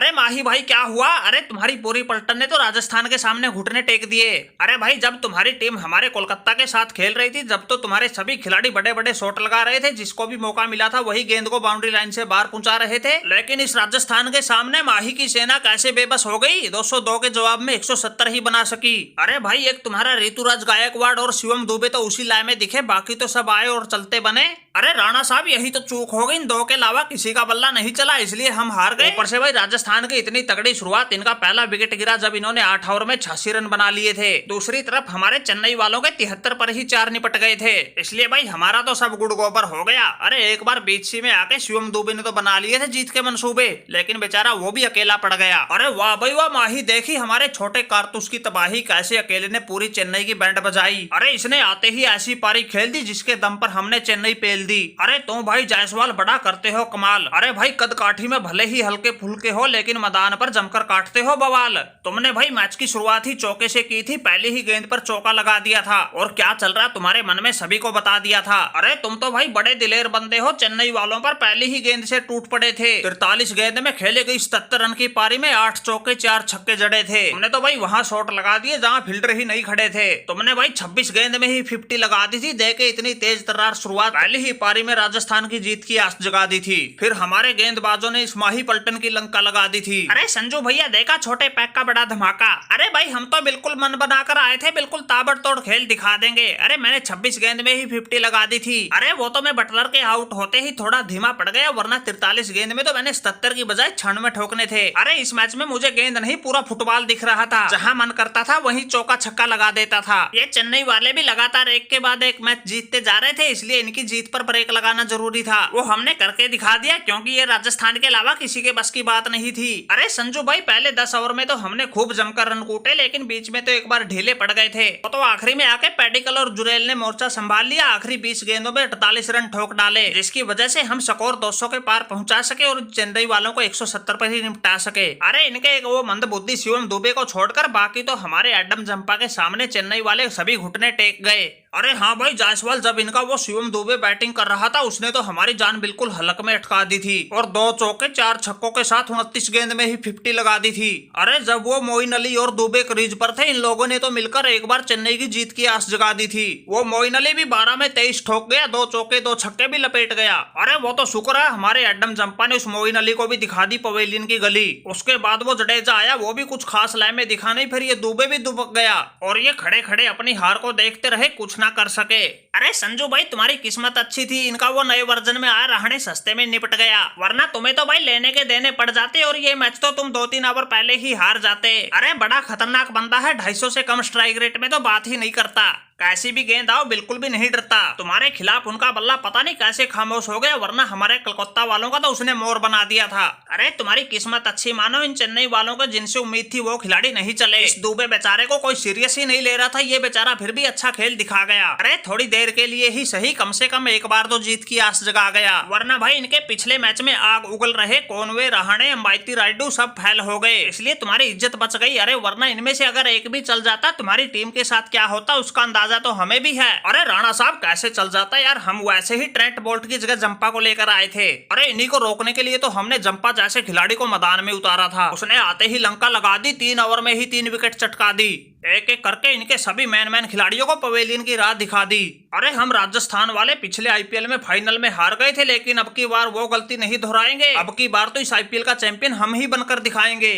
अरे माही भाई क्या हुआ? अरे तुम्हारी पूरी पलटन ने तो राजस्थान के सामने घुटने टेक दिए। अरे भाई जब तुम्हारी टीम हमारे कोलकाता के साथ खेल रही थी जब तो तुम्हारे सभी खिलाड़ी बड़े बड़े शॉट लगा रहे थे, जिसको भी मौका मिला था वही गेंद को बाउंड्री लाइन से बाहर पहुंचा रहे थे। लेकिन इस राजस्थान के सामने माही की सेना कैसे बेबस हो गई, 202 के जवाब में 170 ही बना सकी। अरे भाई एक तुम्हारा ऋतुराज गायकवाड़ और शिवम दुबे तो उसी लाए में दिखे, बाकी तो सब आए और चलते बने। अरे राणा साहब यही तो चूक हो गई, इन दो के अलावा किसी का बल्ला नहीं चला, इसलिए हम हार गए। ऊपर से भाई राजस्थान की इतनी तगड़ी शुरुआत, इनका पहला विकेट गिरा जब इन्होंने 8 ओवर में 86 रन बना लिए थे। दूसरी तरफ हमारे चेन्नई वालों के 73 पर ही 4 निपट गए थे, इसलिए भाई हमारा तो सब गुड़ गोबर हो गया। अरे एक बार बीच सी में आके शिवम दुबे ने तो बना लिए थे जीत के मंसूबे, लेकिन बेचारा वो भी अकेला पड़ गया। अरे वाह भाई वाह माही, देखी हमारे छोटे कारतूस की तबाही, कैसे अकेले ने पूरी चेन्नई की बैंड बजाई। अरे इसने आते ही ऐसी पारी खेल दी जिसके दम पर हमने चेन्नई पेल दी। अरे तुम भाई जायसवाल बड़ा करते हो कमाल। अरे भाई कद काठी में भले ही हल्के फुल्के हो लेकिन मैदान पर जमकर काटते हो बवाल। तुमने भाई मैच की शुरुआत ही चौके से की थी, पहली ही गेंद पर चौका लगा दिया था और क्या चल रहा तुम्हारे मन में सभी को बता दिया था। अरे तुम तो भाई बड़े दिलेर बंदे हो, चेन्नई वालों पर पहली ही गेंद से टूट पड़े थे। 43 गेंद में खेले गई 77 रन की पारी में 8 चौके 4 छक्के जड़े थे। तुमने तो भाई वहां शॉट लगा दिए जहां फील्डर ही नहीं खड़े थे। तुमने भाई 26 गेंद में ही 50 लगा दी थी, देखे इतनी तेज तर्रार शुरुआत पहली ही पारी में राजस्थान की जीत की आस जगा दी थी। फिर हमारे गेंदबाजों ने इस माही पलटन की लंका लगा दी थी। अरे संजू भैया देखा छोटे पैक का बड़ा धमाका। अरे भाई हम तो बिल्कुल मन बनाकर आए थे, बिल्कुल ताबड़तोड़ खेल दिखा देंगे। अरे मैंने 26 गेंद में ही 50 लगा दी थी। अरे वो तो मैं बटलर के आउट होते ही थोड़ा धीमा पड़ गया, वरना 43 गेंद में तो मैंने 77 की बजाय 96 ठोकने थे। अरे इस मैच में मुझे गेंद नहीं पूरा फुटबॉल दिख रहा था, जहां मन करता था वहीं चौका छक्का लगा देता था। ये चेन्नई वाले भी लगातार एक के बाद एक मैच जीतते जा रहे थे, इसलिए इनकी जीत पर ब्रेक लगाना जरूरी था। वो हमने करके दिखा दिया, क्योंकि ये राजस्थान के अलावा किसी के बस की बात नहीं थी। अरे संजू भाई पहले 10 ओवर में तो हमने खूब जमकर रन कूटे, लेकिन बीच में तो एक बार ढीले पड़ गए थे। तो आखिरी में आके पेडिकल और जुरेल ने मोर्चा संभाल लिया, आखिरी 20 गेंदों में 48 रन ठोक डाले, जिसकी वजह से हम स्कोर 200 के पार पहुंचा सके और चेन्नई वालों को 170 पर ही निपटा सके। अरे इनके एक वो मंदबुद्धि शिवम दुबे को छोड़कर बाकी तो हमारे एडम जंपा के सामने चेन्नई वाले सभी घुटने टेक गए। अरे हाँ भाई जायसवाल, जब इनका वो शिवम दुबे बैटिंग कर रहा था उसने तो हमारी जान बिल्कुल हलक में अटका दी थी और 2 चौके 4 छक्कों के साथ 29 गेंद में ही 50 लगा दी थी। अरे जब वो मोइन अली और दुबे क्रीज पर थे, इन लोगों ने तो मिलकर एक बार चेन्नई की जीत की आस जगा दी थी। वो मोइन अली भी 12 में 23 ठोक गया, 2 चौके 2 छक्के भी लपेट गया। अरे वो तो शुक्र है हमारे एडम जंपा ने उस मोइन अली को भी दिखा दी पवेलियन की गली। उसके बाद वो जडेजा आया, वो भी कुछ खास लाए में दिखा नहीं, फिर ये दुबे भी दुबक गया और ये खड़े खड़े अपनी हार को देखते रहे, कुछ ना कर सके। अरे संजू भाई तुम्हारी किस्मत अच्छी थी, इनका वो नए वर्जन में आया रहने सस्ते में निपट गया, वरना तुम्हें तो भाई लेने के देने पड़ जाते और ये मैच तो तुम 2-3 ओवर पहले ही हार जाते। अरे बड़ा खतरनाक बंदा है, 250 से कम स्ट्राइक रेट में तो बात ही नहीं करता, कैसी भी गेंद आओ बिल्कुल भी नहीं डरता। तुम्हारे खिलाफ उनका बल्ला पता नहीं कैसे खामोश हो गया, वरना हमारे कलकत्ता वालों का तो उसने मोर बना दिया था। अरे तुम्हारी किस्मत अच्छी मानो, इन चेन्नई वालों को जिनसे उम्मीद थी वो खिलाड़ी नहीं चले। इस दुबे बेचारे को कोई सीरियस ही नहीं ले रहा था, ये बेचारा फिर भी अच्छा खेल दिखा गया। अरे थोड़ी देर के लिए ही सही, कम से कम एक बार तो जीत की आस जगा गया, वरना भाई इनके पिछले मैच में आग उगल रहे कॉनवे, रहाणे, अंबाती रायडू सब फेल हो गए, इसलिए तुम्हारी इज्जत बच गई। अरे वरना इनमें से अगर एक भी चल जाता तुम्हारी टीम के साथ क्या होता उसका अंदाजा तो हमें भी है। अरे राणा साहब कैसे चल जाता यार, हम वैसे ही ट्रेंट बोल्ट की जगह जंपा को लेकर आए थे। अरे इन्हीं को रोकने के लिए तो हमने जंपा जैसे खिलाड़ी को मैदान में उतारा था, उसने आते ही लंका लगा दी, 3 ओवर में ही 3 विकेट चटका दी, एक एक करके इनके सभी मैन खिलाड़ियों को पवेलियन की राह दिखा दी। अरे हम राजस्थान वाले पिछले आईपीएल में फाइनल में हार गए थे, लेकिन अब की बार वो गलती नहीं दोहराएंगे, अब की बार तो इस आईपीएल का चैंपियन हम ही बनकर दिखाएंगे।